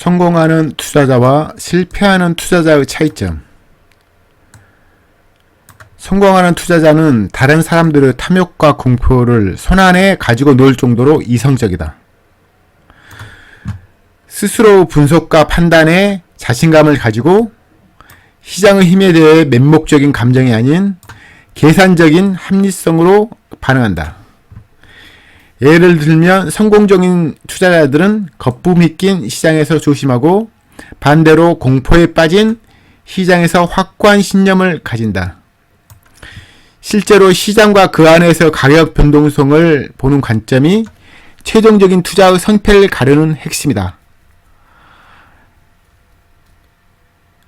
성공하는 투자자와 실패하는 투자자의 차이점. 성공하는 투자자는 다른 사람들의 탐욕과 공포를 손안에 가지고 놀 정도로 이성적이다. 스스로 분석과 판단에 자신감을 가지고 시장의 힘에 대해 맹목적인 감정이 아닌 계산적인 합리성으로 반응한다. 예를 들면 성공적인 투자자들은 거품이 낀 시장에서 조심하고 반대로 공포에 빠진 시장에서 확고한 신념을 가진다. 실제로 시장과 그 안에서 가격 변동성을 보는 관점이 최종적인 투자의 성패를 가르는 핵심이다.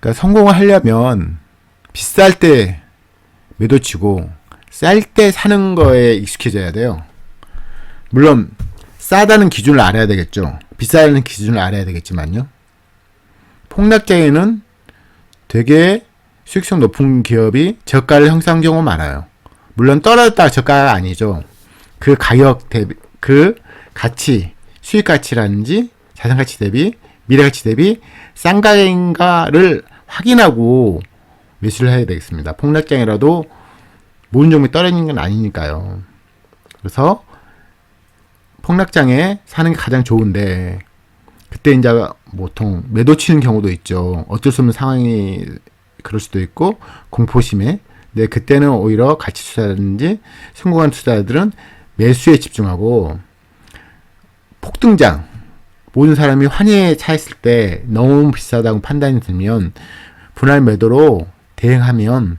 그러니까 성공을 하려면 비쌀 때 매도치고 쌀 때 사는 거에 익숙해져야 돼요. 물론 싸다는 기준을 알아야 되겠죠. 비싸다는 기준을 알아야 되겠지만요. 폭락장에는 되게 수익성 높은 기업이 저가를 형성한 경우가 많아요. 물론 떨어졌다가 저가가 아니죠. 그 가격 대비, 그 가치, 수익 가치라든지 자산 가치 대비, 미래 가치 대비 싼 가격인가를 확인하고 매수를 해야 되겠습니다. 폭락장이라도 모든 종목이 떨어지는 건 아니니까요. 그래서 폭락장에 사는 게 가장 좋은데 그때 이제 보통 매도 치는 경우도 있죠. 어쩔 수 없는 상황이 그럴 수도 있고 공포심에. 근데 그때는 오히려 가치 투자라든지 성공한 투자자들은 매수에 집중하고 폭등장 모든 사람이 환희에 차있을 때 너무 비싸다고 판단이 들면 분할 매도로 대응하면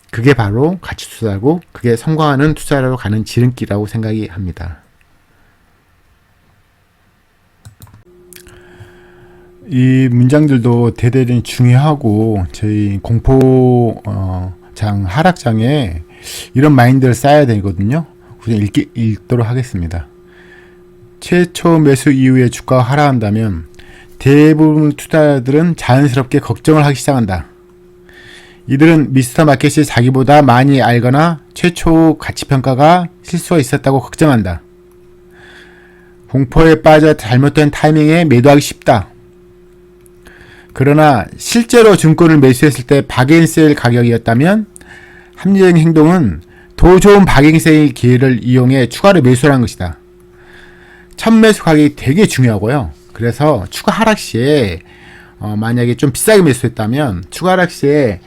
그게 바로 가치 투자고 그게 성공하는 투자로 가는 지름길이라고 생각이 합니다. 이 문장들도 대단히 중요하고 저희 공포장 하락장에 이런 마인드를 쌓아야 되거든요. 그냥 읽도록 하겠습니다. 최초 매수 이후에 주가가 하락한다면 대부분 투자자들은 자연스럽게 걱정을 하기 시작한다. 이들은 미스터 마켓이 자기보다 많이 알거나 최초 가치평가가 실수가 있었다고 걱정한다. 공포에 빠져 잘못된 타이밍에 매도하기 쉽다. 그러나 실제로 증권을 매수했을 때 바겐세일 가격이었다면 합리적인 행동은 더 좋은 바겐세일 기회를 이용해 추가로 매수하는 것이다. 첫 매수 가격이 되게 중요하고요. 그래서 추가 하락 시에 만약에 좀 비싸게 매수했다면 추가 하락 시에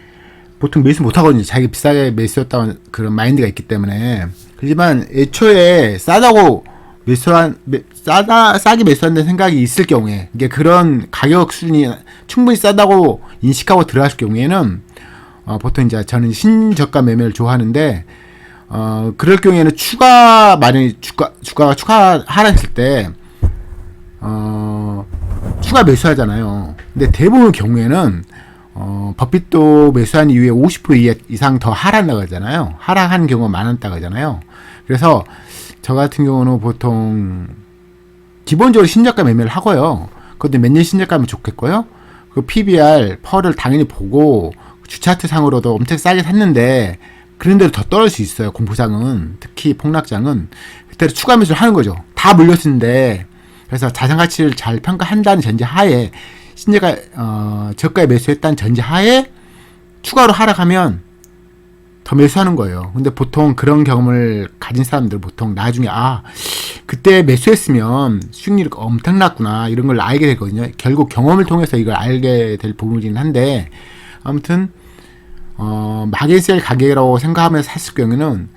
보통 매수 못하거든요. 자기 비싸게 매수했다는 그런 마인드가 있기 때문에. 그렇지만 애초에 싸다고 싸게 매수한다는 생각이 있을 경우에 이게 그런 가격 수준이 충분히 싸다고 인식하고 들어갈 경우에는 보통 이제 저는 신저가 매매를 좋아하는데 그럴 경우에는 만약에 주가가 추가 하락했을 때 추가 매수하잖아요. 근데 대부분 경우에는 버핏도 매수한 이후에 50% 이상 더 하락한다고 하잖아요. 하락하는 경우가 많았다고 하잖아요. 그래서 저 같은 경우는 보통 기본적으로 신저가 매매를 하고요. 그런데 몇 년 신저가면 좋겠고요. 그 PBR, 펄을 당연히 보고 주차트 상으로도 엄청 싸게 샀는데 그런데도 더 떨어질 수 있어요. 공포장은 특히 폭락장은 그때 추가 매수를 하는 거죠. 다 물렸는데 그래서 자산 가치를 잘 평가한다는 전제 하에 신저가 저가에 매수했다는 전제 하에 추가로 하락하면 더 매수하는 거예요. 근데 보통 그런 경험을 가진 사람들 보통 나중에 그때 매수했으면 수익률이 엄청났구나 이런 걸 알게 되거든요. 결국 경험을 통해서 이걸 알게 될 부분이긴 한데 아무튼 마켓셀 가격이라고 생각하면서 샀을 경우에는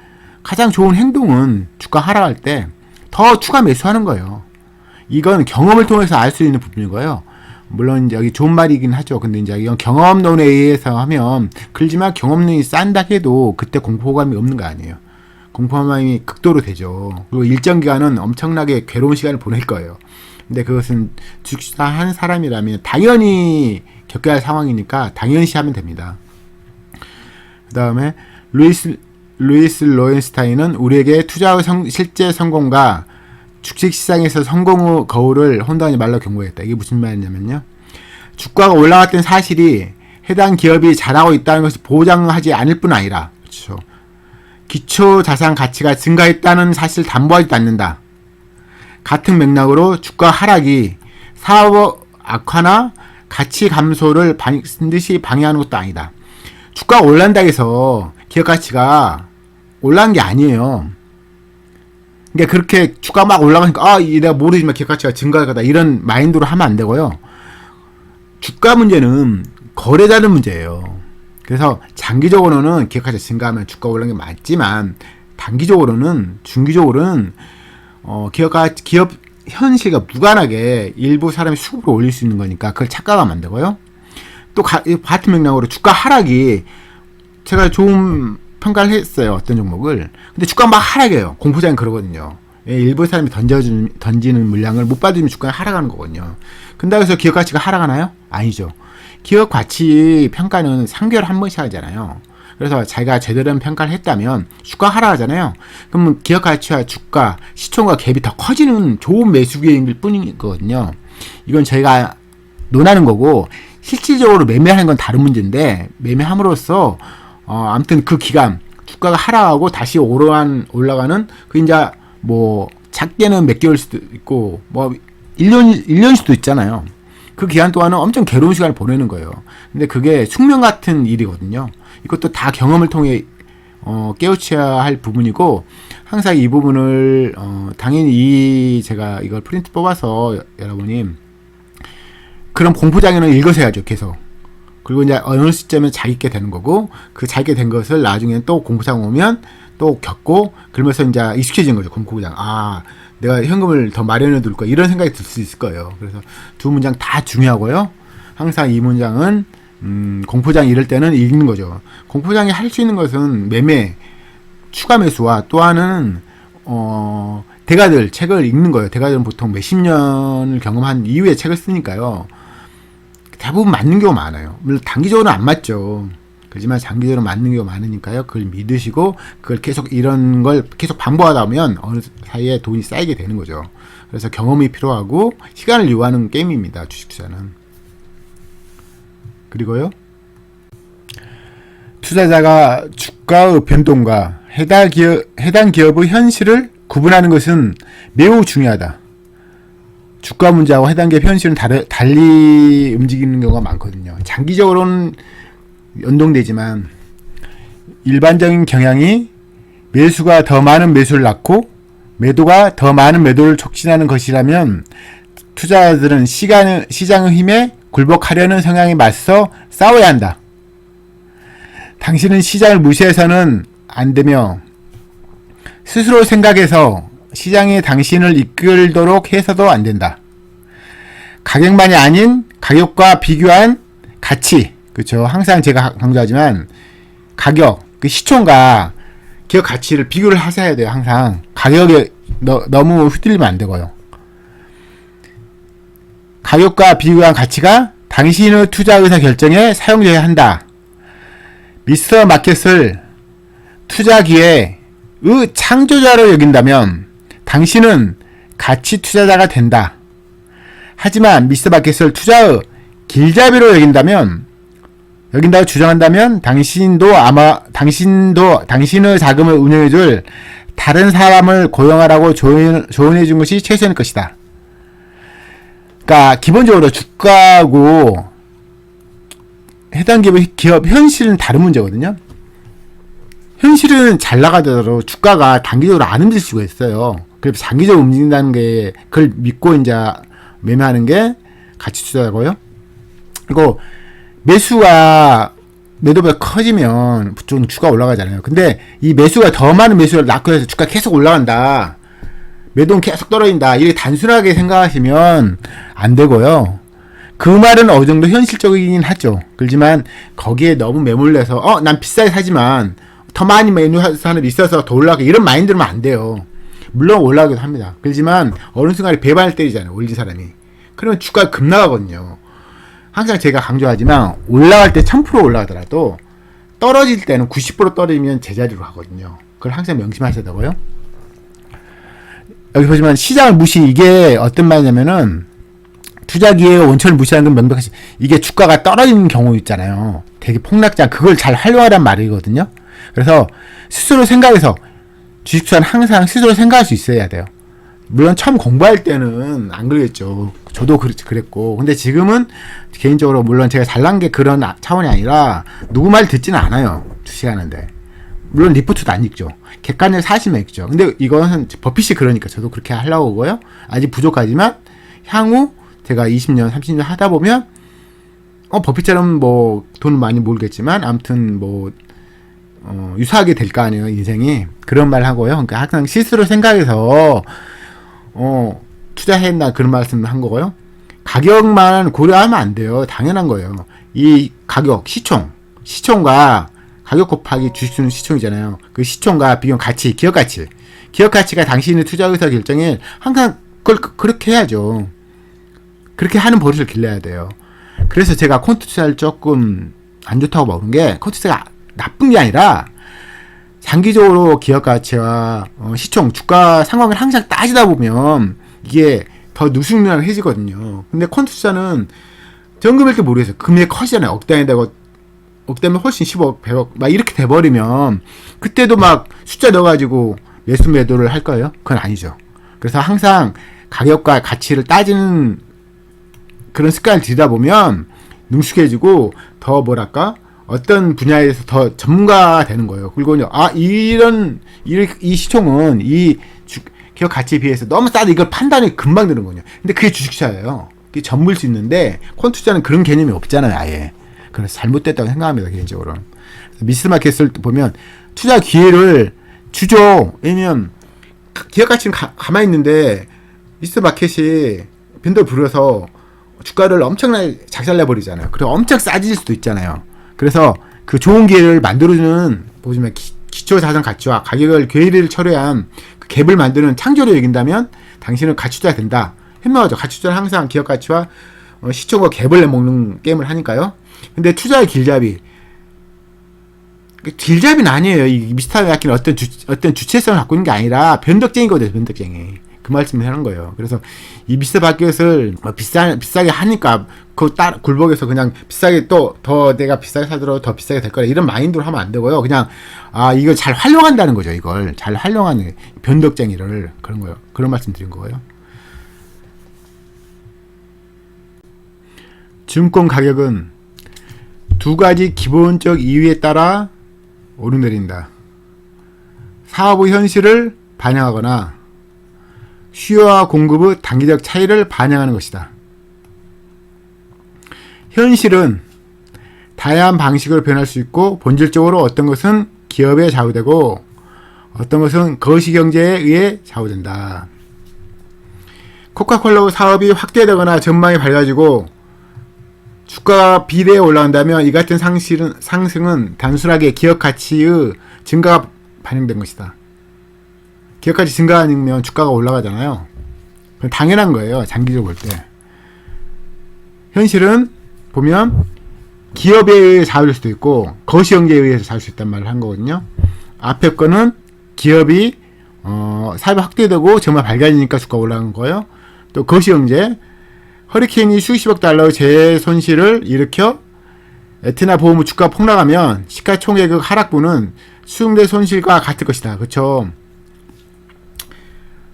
가장 좋은 행동은 주가 하락할 때 더 추가 매수하는 거예요. 이건 경험을 통해서 알 수 있는 부분이고요. 물론 이제 여기 좋은 말이긴 하죠. 근데 이제 이건 경험론에 의해서 하면 그렇지만 경험론이 싼다 해도 그때 공포감이 없는 거 아니에요. 공포감이 극도로 되죠. 그리고 일정 기간은 엄청나게 괴로운 시간을 보낼 거예요. 근데 그것은 주식투자한 사람이라면 당연히 겪어야 할 상황이니까 당연시 하면 됩니다. 그 다음에 루이스 로렌스타인은 우리에게 투자의 실제 성공과 주식시장에서 성공의 거울을 혼돈하지 말라 경고했다. 이게 무슨 말이냐면요. 주가가 올라갔던 사실이 해당 기업이 잘하고 있다는 것을 보장하지 않을 뿐 아니라 그렇죠. 기초 자산 가치가 증가했다는 사실을 담보하지도 않는다. 같은 맥락으로 주가 하락이 사업 악화나 가치 감소를 반드시 방해하는 것도 아니다. 주가가 올란다고 해서 기업 가치가 올라간 게 아니에요. 그러니까 그렇게 주가 막 올라가니까 내가 모르지만 기업 가치가 증가할 거다 이런 마인드로 하면 안 되고요. 주가 문제는 거래자는 문제예요. 그래서 장기적으로는 기업 가치가 증가하면 주가 올라가는 게 맞지만 단기적으로는 중기적으로는 기업 현실과 무관하게 일부 사람이 수급을 올릴 수 있는 거니까 그걸 착각하면 안 되고요. 또 같은 맥락으로 주가 하락이 제가 좋은 평가를 했어요. 어떤 종목을. 근데 주가 막 하락해요. 공포장이 그러거든요. 일부 사람이 던지는 물량을 못 받으면 주가가 하락하는 거거든요. 근데 그래서 기업 가치가 하락하나요? 아니죠. 기업 가치 평가는 3개월에 한 번씩 하잖아요. 그래서 자기가 제대로 된 평가를 했다면 주가 하락하잖아요. 그러면 기업 가치와 주가, 시총과 갭이 더 커지는 좋은 매수 기회일 뿐이거든요. 이건 저희가 논하는 거고 실질적으로 매매하는 건 다른 문제인데 매매함으로써 아무튼 그 기간 주가가 하락하고 다시 올라가는 그 이제 뭐 작게는 몇 개월 수도 있고 뭐 1년 수도 있잖아요. 그 기간 동안은 엄청 괴로운 시간을 보내는 거예요. 근데 그게 숙명 같은 일이거든요. 이것도 다 경험을 통해 깨우쳐야 할 부분이고 항상 이 부분을 당연히 제가 이걸 프린트 뽑아서 여러분이 그런 공포장애는 읽으셔야죠. 계속. 그리고 이제 어느 시점에 자기게 되는 거고 그 자기게 된 것을 나중에 또 공포장 오면 또 겪고 그러면서 이제 익숙해진 거죠. 공포장. 내가 현금을 더 마련해 둘 거야. 이런 생각이 들 수 있을 거예요. 그래서 두 문장 다 중요하고요. 항상 이 문장은 공포장 이럴 때는 읽는 거죠. 공포장이 할 수 있는 것은 매매, 추가 매수와 또 하나는 대가들 책을 읽는 거예요. 대가들은 보통 몇십 년을 경험한 이후에 책을 쓰니까요. 대부분 맞는 경우가 많아요. 물론 단기적으로는 안 맞죠. 그렇지만 장기적으로 맞는 경우가 많으니까요. 그걸 믿으시고 그걸 계속 이런 걸 계속 반복하다 보면 어느 사이에 돈이 쌓이게 되는 거죠. 그래서 경험이 필요하고 시간을 요하는 게임입니다. 주식 투자는. 그리고요. 투자자가 주가의 변동과 해당 기업의 현실을 구분하는 것은 매우 중요하다. 주가 문제하고 해당 기업 현실은 달리 움직이는 경우가 많거든요. 장기적으로는 연동되지만 일반적인 경향이 매수가 더 많은 매수를 낳고 매도가 더 많은 매도를 촉진하는 것이라면 투자자들은 시장의 힘에 굴복하려는 성향에 맞서 싸워야 한다. 당신은 시장을 무시해서는 안 되며 스스로 생각해서 시장이 당신을 이끌도록 해서도 안 된다. 가격만이 아닌 가격과 비교한 가치, 그렇죠. 항상 제가 강조하지만 가격, 그 시총과 기업 가치를 비교를 하셔야 돼요. 항상 가격에 너무 휘둘리면 안 되고요. 가격과 비교한 가치가 당신의 투자 의사 결정에 사용되어야 한다. 미스터 마켓을 투자 기회의 창조자로 여긴다면 당신은 가치 투자자가 된다. 하지만 미스터 마켓을 투자의 길잡이로 여긴다고 주장한다면 당신도 당신의 자금을 운영해줄 다른 사람을 고용하라고 조언해준 것이 최선일 것이다. 그러니까 기본적으로 주가하고 해당 기업 현실은 다른 문제거든요. 현실은 잘 나가더라도 주가가 단기적으로 안 움직일 수가 있어요. 그래서 장기적으로 움직인다는 게 그걸 믿고 이제 매매하는 게 가치 투자고요. 그리고 매도가 커지면 보통 주가 올라가잖아요. 근데 이 매수가 더 많은 매수를 낳고 해서 주가 계속 올라간다. 매도는 계속 떨어진다. 이렇게 단순하게 생각하시면 안 되고요. 그 말은 어느 정도 현실적이긴 하죠. 그렇지만 거기에 너무 매몰려서 난 비싸게 사지만 더 많이 매수하는 사람이 있어서 더 올라가게 이런 마인드로 하면 안 돼요. 물론 올라가기도 합니다. 그렇지만 어느 순간에 배반을 때리잖아요. 올린 사람이. 그러면 주가가 급나가거든요. 항상 제가 강조하지만 올라갈 때 1000% 올라가더라도 떨어질 때는 90% 떨어지면 제자리로 가거든요. 그걸 항상 명심하셔야 되고요. 여기 보시면 시장을 무시, 이게 어떤 말이냐면은 투자 기회의 원천을 무시하는 건 명백하시. 이게 주가가 떨어지는 경우 있잖아요. 되게 폭락장, 그걸 잘 활용하란 말이거든요. 그래서 스스로 생각해서 주식 투자는 항상 스스로 생각할 수 있어야 돼요. 물론 처음 공부할 때는 안 그랬죠. 저도 그랬고. 근데 지금은 개인적으로 물론 제가 잘난 게 그런 차원이 아니라 누구 말 듣지는 않아요. 주식하는데. 물론 리포트도 안 읽죠. 객관적 사실만 읽죠. 근데 이거는 버핏이 그러니까 저도 그렇게 하려고 하고요. 아직 부족하지만 향후 제가 20년, 30년 하다 보면 버핏처럼 뭐 돈 많이 모으겠지만 아무튼 뭐 유사하게 될 거 아니에요, 인생이. 그런 말 하고요. 그러니까 항상 실수로 생각해서 투자했나 그런 말씀을 한 거고요. 가격만 고려하면 안 돼요. 당연한 거예요. 이 가격, 시총과 가격 곱하기 주식수는 시총이잖아요. 그 시총과 비용 가치, 기업 가치가 당신의 투자 의사 결정에 항상 그렇게 해야죠. 그렇게 하는 버릇을 길러야 돼요. 그래서 제가 콘트 투자를 조금 안 좋다고 보는 게, 콘트 투자가 나쁜 게 아니라 장기적으로 기업 가치와 시총, 주가 상황을 항상 따지다 보면 이게 더 누승누락해지거든요. 근데 콘트 투자는 정금일 게 모르겠어요. 금액이 커지잖아요. 억 단위면 훨씬 10억, 100억 막 이렇게 돼버리면 그때도 막 숫자 넣어가지고 매수 매도를 할 거예요? 그건 아니죠. 그래서 항상 가격과 가치를 따지는 그런 습관을 들이다 보면 능숙해지고 더 뭐랄까 어떤 분야에서 더 전문가가 되는 거예요. 그리고 이 시총은 이 기업 가치에 비해서 너무 싸다, 이걸 판단이 금방 되는 거예요. 근데 그게 주식투자예요. 그게 전무일 수 있는데 콘트 투자는 그런 개념이 없잖아요, 아예. 그래서 잘못됐다고 생각합니다, 개인적으로. 미스마켓을 보면 투자 기회를 주죠. 왜냐면 기업 가치는 가만히 있는데 미스마켓이 빈도 부려서 주가를 엄청나게 작살내버리잖아요. 그리고 엄청 싸질 수도 있잖아요. 그래서 그 좋은 기회를 만들어주는, 보시면 기초자산 가치와 가격을 괴리를 처리한 그 갭을 만드는 창조를 여긴다면 당신은 가치투자 된다. 현명하죠. 가치투자는 항상 기업 가치와 시총과 갭을 내먹는 게임을 하니까요. 근데 투자의 길잡이는 아니에요. 이 미스터마켓은 어떤 주체성을 갖고 있는 게 아니라 변덕쟁이거든요. 변덕쟁이. 그 말씀을 하는 거예요. 그래서 이 미스터마켓을 비싸게 하니까 굴복해서 그냥 비싸게 또 더 내가 비싸게 사더라도 더 비싸게 될 거라 이런 마인드로 하면 안 되고요. 그냥 이걸 잘 활용한다는 거죠. 이걸 잘 활용하는 변덕쟁이를, 그런 거예요. 그런 말씀 드린 거예요. 증권 가격은 두 가지 기본적 이유에 따라 오르내린다. 사업의 현실을 반영하거나 수요와 공급의 단기적 차이를 반영하는 것이다. 현실은 다양한 방식으로 변할 수 있고, 본질적으로 어떤 것은 기업에 좌우되고 어떤 것은 거시경제에 의해 좌우된다. 코카콜라 사업이 확대되거나 전망이 밝아지고 주가가 비대에 올라간다면 이 같은 상승은 단순하게 기업 가치의 증가가 반영된 것이다. 기업 가치 증가가 아니면 주가가 올라가잖아요. 그건 당연한 거예요. 장기적으로 볼 때. 현실은 보면 기업에 의해 좌우될 수도 있고 거시경제에 의해서 좌우될 수 있단 말을 한 거거든요. 앞에 거는 기업이 사업이 확대되고 정말 밝아지니까 주가가 올라간 거예요. 또 거시경제, 허리케인이 수십억 달러의 재해 손실을 일으켜 에트나 보험의 주가 폭락하면 시가총액의 하락분은 수용된 손실과 같을 것이다. 그렇죠?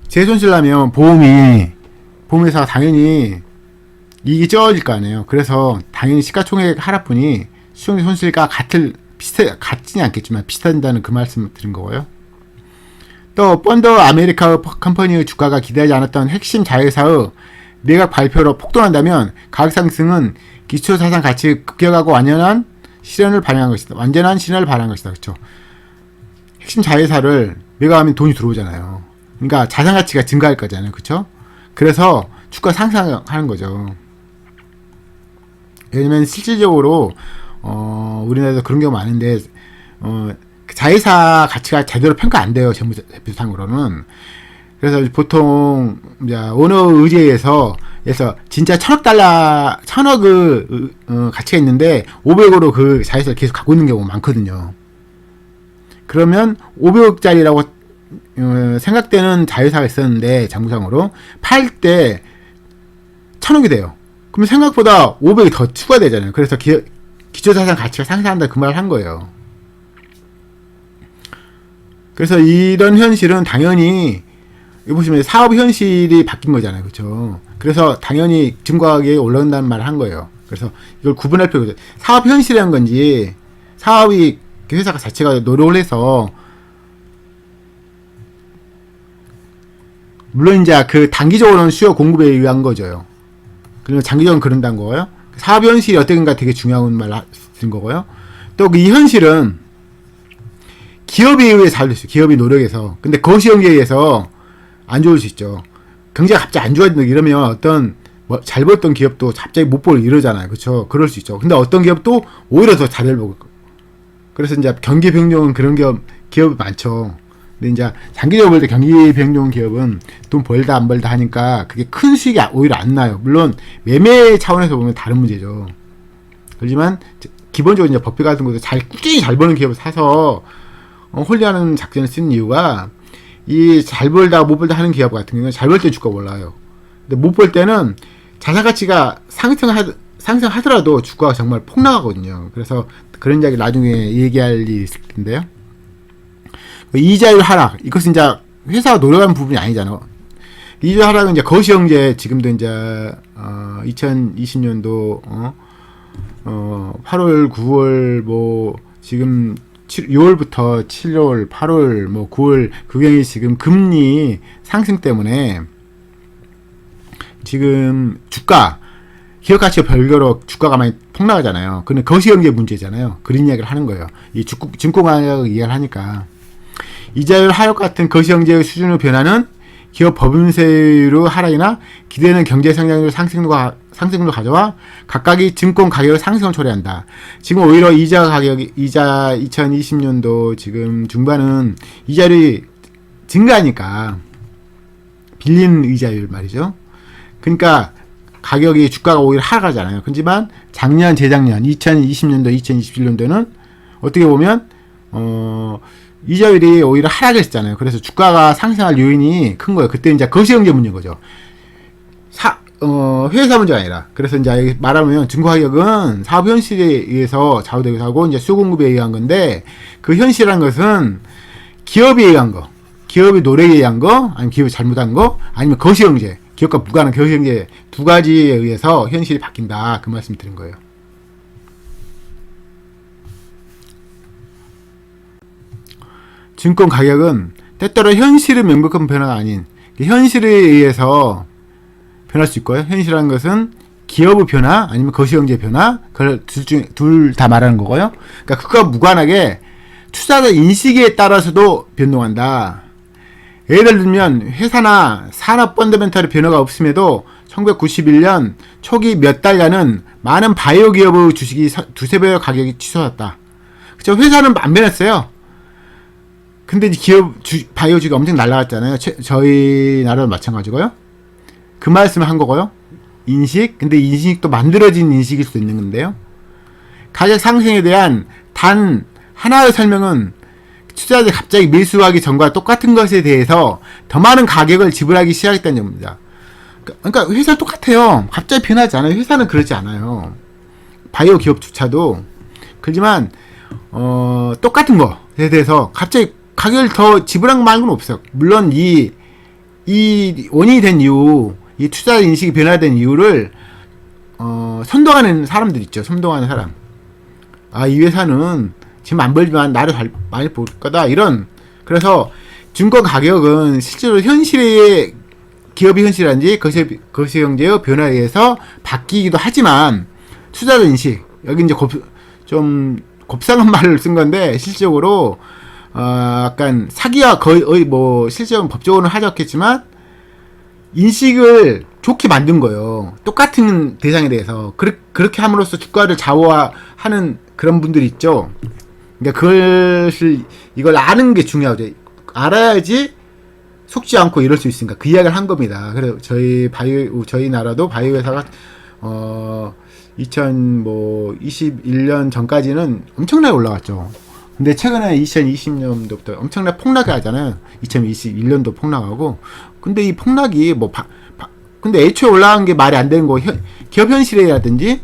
재해 손실 나면 보험회사가 당연히 이익이 적어질 거 아니에요. 그래서 당연히 시가총액 하락분이 수용된 손실과 같지는 않겠지만 비슷하다는 그 말씀을 드린 거고요. 또 펀드 아메리카 컴퍼니의 주가가 기대하지 않았던 핵심 자회사의 매각 발표로 폭등한다면 가격 상승은 기초자산 가치 급격하고 완전한 실현을 반영한 것이다. 그렇죠? 핵심 자회사를 매각하면 돈이 들어오잖아요. 그러니까 자산 가치가 증가할 거잖아요. 그렇죠? 그래서 주가 상승하는 거죠. 왜냐면 실질적으로 우리나라에서 그런 경우 많은데 자회사 가치가 제대로 평가 안 돼요. 재무상으로는. 그래서 보통 오너 의제에서 진짜 천억의 가치가 있는데 500억으로 그 자회사를 계속 갖고 있는 경우가 많거든요. 그러면 500억짜리라고 생각되는 자회사가 있었는데 장부상으로 팔 때 1000억이 돼요. 그럼 생각보다 500이 더 추가되잖아요. 그래서 기초자산 가치가 상승한다 그 말을 한 거예요. 그래서 이런 현실은 당연히 여기 보시면 사업 현실이 바뀐 거잖아요. 그렇죠? 그래서 당연히 증권 가격이 올라온다는 말을 한 거예요. 그래서 이걸 구분할 필요가 있어요. 사업 현실이란 건지 사업이 회사가 자체가 노력을 해서 물론 이제 그 단기적으로는 수요 공급에 의한 거죠. 그리고 장기적으로는 그런다는 거고요. 사업 현실이 어떤가 되게 중요한 말 하신 거고요. 또 이 현실은 기업에 의해 잘 됐어요. 기업이 노력해서. 근데 거시경제에 의해서 안 좋을 수 있죠. 경제가 갑자기 안 좋아진다 이러면 어떤 잘 벌던 기업도 갑자기 못 벌 이러잖아요. 그렇죠? 그럴 수 있죠. 근데 어떤 기업도 오히려 더 잘 벌고. 그래서 이제 경기 변동은 그런 기업이 많죠. 근데 이제 장기적으로 볼 때 경기 변동 기업은 돈 벌다 안 벌다 하니까 그게 큰 수익이 오히려 안 나요. 물론 매매 차원에서 보면 다른 문제죠. 그렇지만 기본적으로 이제 버핏 같은 것도 꾸준히 잘 버는 기업을 사서 홀리하는 작전을 쓰는 이유가 이 잘 벌다 못 벌다 하는 기업 같은 경우는 잘 벌 때 주가가 올라요. 근데 못 벌 때는 자산 가치가 상승하더라도 주가가 정말 폭락하거든요. 그래서 그런 이야기 나중에 얘기할 일이 있을 텐데요. 이자율 하락, 이것은 이제 회사가 노력하는 부분이 아니잖아요. 이자율 하락은 이제 거시경제 지금도 이제 2020년도 8월, 9월 뭐 지금 6월부터 7월, 8월, 뭐 9월 그경이 지금 금리 상승 때문에 지금 주가 기업 가치와 별개로 주가가 많이 폭락하잖아요. 그건 거시경제 문제잖아요. 그런 이야기를 하는 거예요. 이 증권 가격을 이해를 하니까. 이자율 하락 같은 거시경제의 수준의 변화는 기업 법인세율의 하락이나 기대는 경제 성장률 상승으로 가져와 각각이 증권 가격의 상승을 초래한다. 지금 오히려 이자 2020년도 지금 중반은 이자율이 증가하니까 빌린 이자율 말이죠. 그러니까 가격이 주가가 오히려 하락하잖아요. 그렇지만 작년, 재작년 2020년도, 2021년도는 어떻게 보면 이자율이 오히려 하락했잖아요. 그래서 주가가 상승할 요인이 큰 거예요. 그때 이제 거시경제 문제인 거죠. 회사 문제가 아니라. 그래서 이제 여기 말하면 증권 가격은 사업 현실에 의해서 좌우되기도 하고 이제 수요공급에 의한 건데 그 현실이라는 것은 기업에 의한 거, 기업의 노력에 의한 거, 아니면 기업이 잘못한 거, 아니면 거시경제, 기업과 무관한 거시경제 두 가지에 의해서 현실이 바뀐다. 그 말씀 드린 거예요. 증권 가격은 때때로 현실의 명백한 변화가 아닌 현실에 의해서 변할 수 있고요. 현실이라는 것은 기업의 변화 아니면 거시경제 변화 그걸 둘 다 말하는 거고요. 그러니까 그거와 무관하게 투자자 인식에 따라서도 변동한다. 예를 들면 회사나 산업 펀더멘털의 변화가 없음에도 1991년 초기 몇 달간은 많은 바이오 기업의 주식이 두세 배의 가격이 치솟았다. 그쵸? 회사는 안 변했어요. 근데 이제 바이오 주식이 엄청 날라갔잖아요. 저희 나라도 마찬가지고요. 그 말씀을 한 거고요. 인식. 근데 인식도 만들어진 인식일 수도 있는 건데요. 가격 상승에 대한 단 하나의 설명은 투자자들이 갑자기 매수하기 전과 똑같은 것에 대해서 더 많은 가격을 지불하기 시작했다는 점입니다. 그러니까 회사는 똑같아요. 갑자기 변하지 않아요. 회사는 그러지 않아요. 바이오 기업조차도. 그렇지만 똑같은 것에 대해서 갑자기 가격을 더 지불한 거 말고는 없어요. 물론 이 원인이 된 이유, 이 투자 인식이 변화된 이유를 선동하는 사람들 있죠. 선동하는 사람. 이 회사는 지금 안 벌지만 나를 많이 볼 거다. 이런. 그래서 증권 가격은 실제로 현실의 기업의 현실이란지 거시경제의 변화에 의해서 바뀌기도 하지만 투자자 인식, 여기 이제 좀 곱상한 말을 쓴 건데 실질적으로 약간 사기와 거의 뭐 실제로는 법적으로는 하지 않겠지만 인식을 좋게 만든 거예요. 똑같은 대상에 대해서 그렇게 함으로써 주가를 좌우하는 그런 분들이 있죠. 그러니까 이걸 아는 게 중요하죠. 알아야지 속지 않고 이럴 수 있으니까 그 이야기를 한 겁니다. 그래서 저희 나라도 바이오 회사가 2021년 전까지는 엄청나게 올라갔죠. 근데 최근에 2020년도부터 엄청나게 폭락을 하잖아요. 2021년도 폭락하고. 근데 이 폭락이 근데 애초에 올라간 게 말이 안 되는 거, 기업 현실이라든지,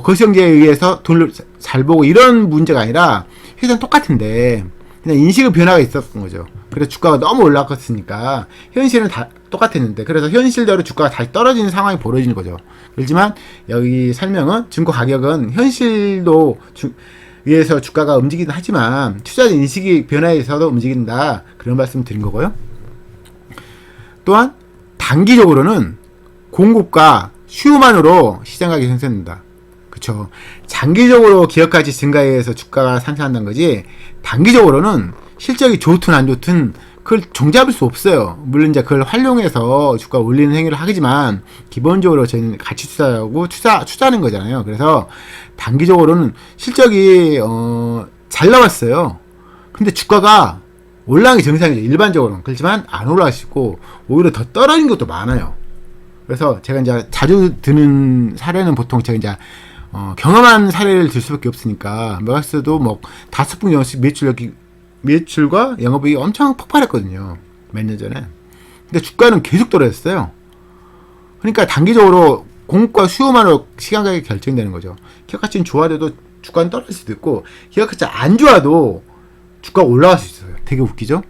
거시경제에 의해서 돈을 잘 보고 이런 문제가 아니라 회사는 똑같은데, 그냥 인식의 변화가 있었던 거죠. 그래서 주가가 너무 올라갔으니까 현실은 다 똑같았는데, 그래서 현실대로 주가가 다시 떨어지는 상황이 벌어지는 거죠. 그렇지만 여기 설명은 증권 가격은 현실도 위에서 주가가 움직이긴 하지만 투자자 인식의 변화에 있어서 움직인다, 그런 말씀 드린 거고요. 또한 단기적으로는 공급과 수요만으로 시장 가격이 형성된다. 그쵸. 장기적으로 기업 가치 증가에 의해서 주가가 상승한다는 거지, 단기적으로는 실적이 좋든 안 좋든 그걸 종잡을 수 없어요. 물론 이제 그걸 활용해서 주가 올리는 행위를 하지만 기본적으로 저희는 가치 투자하고 투자하는 거잖아요. 그래서 단기적으로는 실적이 잘 나왔어요. 근데 주가가 올라간 게 정상이죠. 일반적으로는. 그렇지만 안 올라가시고 오히려 더 떨어진 것도 많아요. 그래서 제가 이제 자주 드는 사례는 보통 제가 이제 경험한 사례를 들 수밖에 없으니까, 메가스도 뭐 5분 연씩 매출과 영업이익이 엄청 폭발했거든요. 몇 년 전에. 근데 주가는 계속 떨어졌어요. 그러니까 단기적으로 공급과 수요만으로 시간 가격이 결정되는 거죠. 기업 가치는 좋아도 주가는 떨어질 수도 있고, 기업 가치가 안 좋아도 주가가 올라갈 수 있어요. 되게 웃기죠?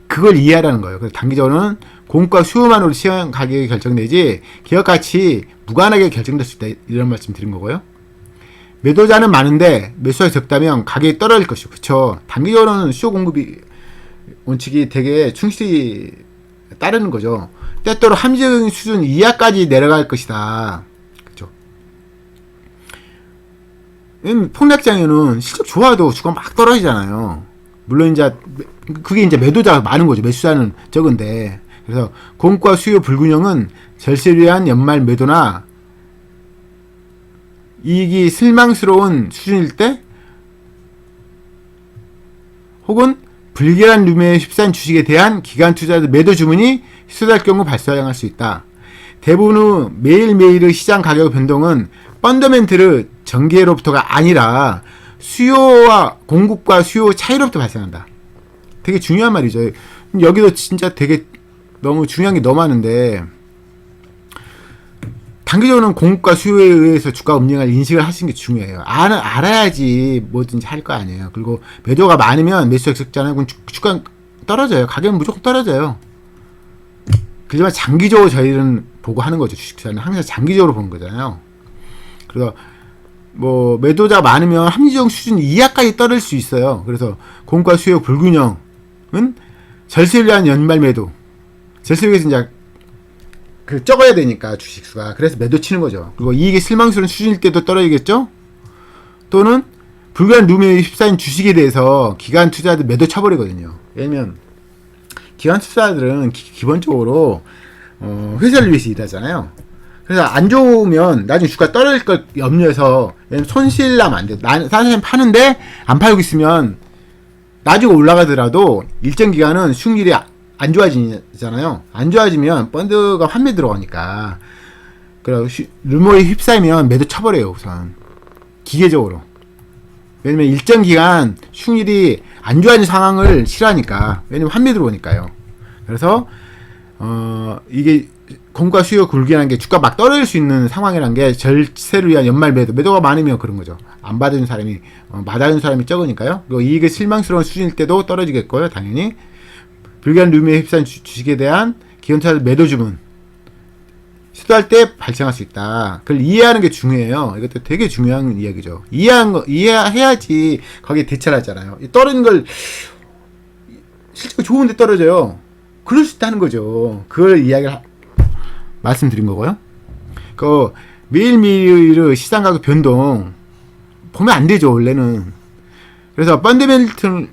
그걸 이해하라는 거예요. 그래서 단기적으로는 공급과 수요만으로 시장 가격이 결정되지 기업 가치 무관하게 결정될 수 있다, 이런 말씀 드린 거고요. 매도자는 많은데 매수가 적다면 가격이 떨어질 것이고, 그쵸. 단기적으로는 수요 공급이 원칙이 되게 충실히 따르는 거죠. 때때로 함정 수준 이하까지 내려갈 것이다. 그쵸. 폭락장에는 실적 좋아도 주가 막 떨어지잖아요. 물론 이제 그게 이제 매도자가 많은 거죠. 매수자는 적은데. 그래서 공급과 수요 불균형은 절세를 위한 연말 매도나 이익이 실망스러운 수준일 때, 혹은 불길한 룸에 휩싸인 주식에 대한 기관 투자자 매도 주문이 쏟아질 경우 발생할 수 있다. 대부분의 매일매일의 시장 가격 변동은 펀더멘트의 전개로부터가 아니라 수요와 공급과 수요 차이로부터 발생한다. 되게 중요한 말이죠. 여기도 진짜 되게 너무 중요한 게 너무 많은데, 단기적으로는 공급과 수요에 의해서 주가 움직임을 인식을 하시는 게 중요해요. 알아야지 뭐든지 할 거 아니에요. 그리고 매도가 많으면 매수가 적잖아요. 그럼 주가 떨어져요. 가격은 무조건 떨어져요. 그렇지만 장기적으로 저희는 보고 하는 거죠. 주식 투자는 항상 장기적으로 보는 거잖아요. 그래서 뭐 매도자 많으면 합리적 수준 이하까지 떨어질 수 있어요. 그래서 공급과 수요 불균형은 절세를 위한 연말 매도. 절세를 위해서 이제 적어야 되니까 주식수가. 그래서 매도 치는 거죠. 그리고 이익이 실망스러운 수준일 때도 떨어지겠죠? 또는 불길한 룸에 휩싸인 주식에 대해서 기관 투자자들 매도 쳐버리거든요. 왜냐면 기관 투자자들은 기본적으로 회사를 위해서 일하잖아요. 그래서 안 좋으면 나중에 주가 떨어질 걸 염려해서, 왜냐면 손실 나면 안 돼. 다른 사람 파는데 안 팔고 있으면 나중에 올라가더라도 일정 기간은 수익률이 안 좋아지잖아요. 안 좋아지면 펀드가 환매 들어가니까. 그리고 루머에 휩싸이면 매도 쳐버려요, 우선. 기계적으로. 왜냐면 일정 기간 수익률이 안 좋아지는 상황을 싫어하니까. 왜냐면 환매 들어오니까요. 그래서 이게 공급과 수요 굴기라는 게 주가 막 떨어질 수 있는 상황이라는 게 절세를 위한 연말 매도가 많으면 그런 거죠. 안 받은 사람이 맞아준 사람이 적으니까요. 그리고 이익이 실망스러운 수준일 때도 떨어지겠고요, 당연히. 불길한 룸에 휩싸인 주식에 대한 기관투자자 매도 주문 시도할 때 발생할 수 있다. 그걸 이해하는 게 중요해요. 이것도 되게 중요한 이야기죠. 이해해야지 거기에 대처를 하잖아요. 떨어진 걸 실제로 좋은데 떨어져요. 그럴 수 있다는 거죠. 그걸 말씀드린 거고요. 그 매일매일의 시장 가격 변동 보면 안 되죠, 원래는. 그래서 펀더멘트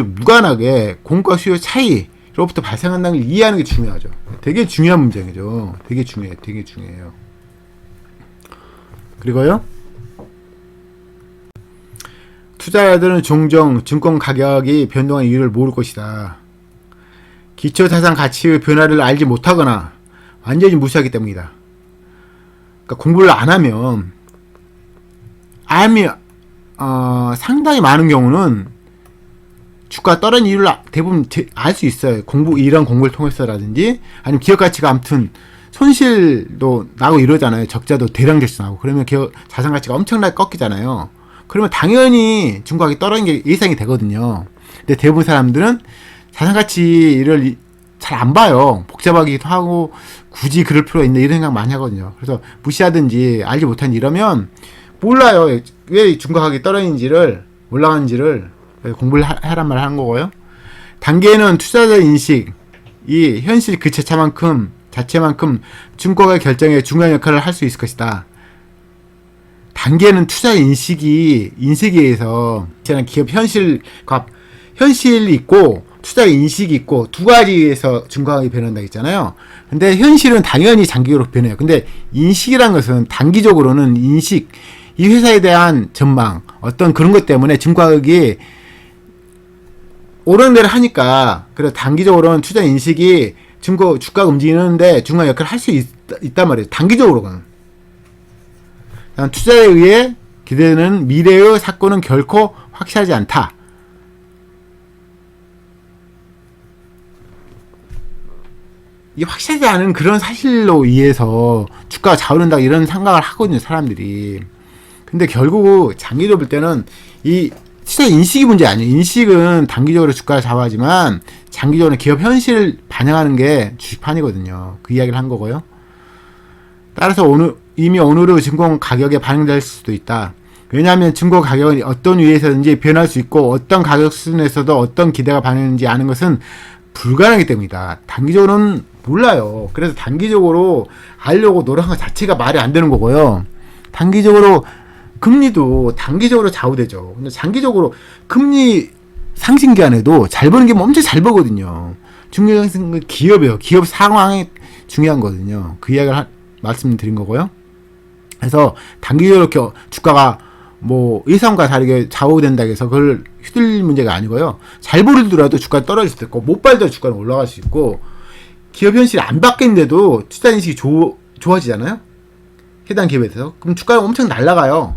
무관하게 공급과 수요 차이로부터 발생한다는 걸 이해하는 게 중요하죠. 되게 중요한 문제죠. 되게 중요해요. 그리고요, 투자자들은 종종 증권 가격이 변동한 이유를 모를 것이다. 기초자산 가치의 변화를 알지 못하거나 완전히 무시하기 때문이다. 그러니까 공부를 안 하면, 상당히 많은 경우는 주가 떨어진 이유를 대부분 알 수 있어요. 이런 공부를 통해서라든지, 아니면 기업 가치가 아무튼 손실도 나고 이러잖아요. 적자도 대량 절수 나고. 그러면 기업 자산 가치가 엄청나게 꺾이잖아요. 그러면 당연히 중국가격이 떨어지는 게 예상이 되거든요. 근데 대부분 사람들은 자산가치를 잘 안 봐요. 복잡하기도 하고 굳이 그럴 필요가 있나 이런 생각 많이 하거든요. 그래서 무시하든지 알지 못한 이러면 몰라요. 왜 중국가격이 떨어지는지를 올라가는지를 공부를 하란 말을 하는 거고요. 단계는 투자자 인식, 이 현실 그 자체만큼 중국가격 결정에 중요한 역할을 할 수 있을 것이다. 단계는 투자 인식에 의해서 기업 현실이 있고 투자 인식이 있고 두 가지에서 중국가격이 변한다 했잖아요. 근데 현실은 당연히 장기적으로 변해요. 근데 인식이란 것은 단기적으로는 이 회사에 대한 전망, 어떤 그런 것 때문에 중국가격이 오르는 데를 하니까, 그래서 단기적으로는 투자 인식이 주가가 움직이는데 중요한 역할을 할 수 있단 말이에요. 단기적으로는. 투자에 의해 기대되는 미래의 사건은 결코 확실하지 않다. 이 확실하지 않은 그런 사실로 의해서 주가가 좌우른다 이런 생각을 하거든요, 사람들이. 근데 결국 장기적으로 볼 때는 이 투자 인식이 문제 아니에요. 인식은 단기적으로 주가를 좌우하지만 장기적으로 기업 현실을 반영하는 게 주식판이거든요. 그 이야기를 한 거고요. 따라서 이미 오늘의 증권 가격에 반영될 수도 있다. 왜냐하면 증권 가격은 어떤 위에서든지 변할 수 있고 어떤 가격 수준에서도 어떤 기대가 반영되는지 아는 것은 불가능하기 때문이다. 단기적으로는 몰라요. 그래서 단기적으로 알려고 노력한 것 자체가 말이 안 되는 거고요. 단기적으로 금리도 단기적으로 좌우되죠. 근데 장기적으로 금리 상승 기간에도 잘 버는 게 엄청 잘 버거든요. 중요한 건 기업이에요. 기업 상황이 중요한 거거든요. 그 이야기를 말씀드린 거고요. 그래서 단기적으로 주가가 뭐 예상과 다르게 좌우된다 해서 그걸 휘둘릴 문제가 아니고요. 잘 벌더라도 주가가 떨어질 수도 있고 못 벌더라도 주가는 올라갈 수 있고 기업 현실이 안 바뀌는데도 투자 인식이 좋아지잖아요. 해당 기업에 대해서. 그럼 주가가 엄청 날아가요.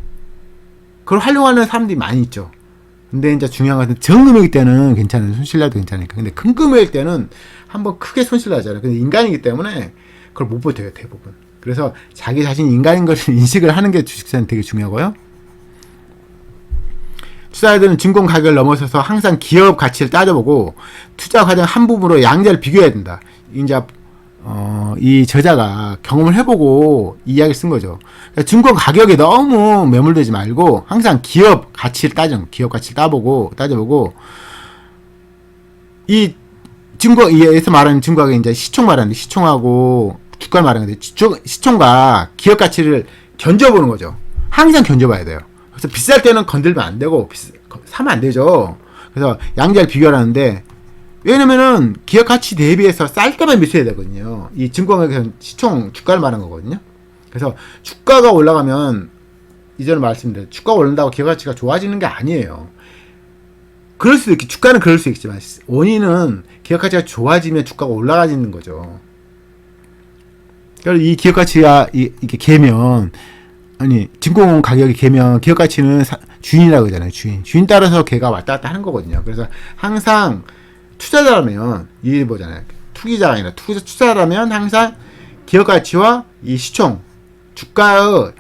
그걸 활용하는 사람들이 많이 있죠. 근데 이제 중요한 것은 정금액일 때는 괜찮아요. 손실 나도 괜찮으니까. 근데 큰 금액일 때는 한번 크게 손실 나잖아요. 근데 인간이기 때문에 그걸 못 버텨요, 대부분. 그래서 자기 자신이 인간인 것을 인식을 하는 게 주식사는 되게 중요하고요. 투자자들은 증권 가격을 넘어서서 항상 기업 가치를 따져보고 투자 과정 한 부분으로 양자를 비교해야 된다. 이제 이 저자가 경험을 해보고 이야기를 쓴 거죠. 그러니까 증권 가격에 너무 매몰되지 말고 항상 기업 가치를 따져보고 이 증권에서 말하는 증권가격이 이제 시총 말하는데 시총하고 주가를 말하는데 시총과 기업 가치를 견져보는 거죠. 항상 견져봐야 돼요. 그래서 비쌀 때는 건들면 안 되고 사면 안 되죠. 그래서 양자를 비교하는데 왜냐면은 기업 가치 대비해서 쌀 때만 미쳐야 되거든요. 이 증권가격은 시총 주가를 말하는 거거든요. 그래서 주가가 올라가면 이전에 말씀드렸죠. 주가가 오른다고 기업 가치가 좋아지는 게 아니에요. 그럴 수도 있겠, 주가는 그럴 수 있겠지만 원인은 기업 가치가 좋아지면 주가가 올라가지는 거죠. 그래서 이 기업 가치가 이렇게 개면 증권 가격이 개면 기업 가치는 주인이라고 하잖아요. 주인 따라서 걔가 왔다 갔다 하는 거거든요. 그래서 항상 투자자라면 이 뭐잖아요. 투기자가 아니라 투자자라면 항상 기업 가치와 이 시총 주가가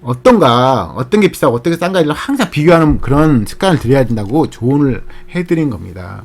어떤 게 비싸고 어떤 게 싼가를 항상 비교하는 그런 습관을 들여야 된다고 조언을 해드린 겁니다.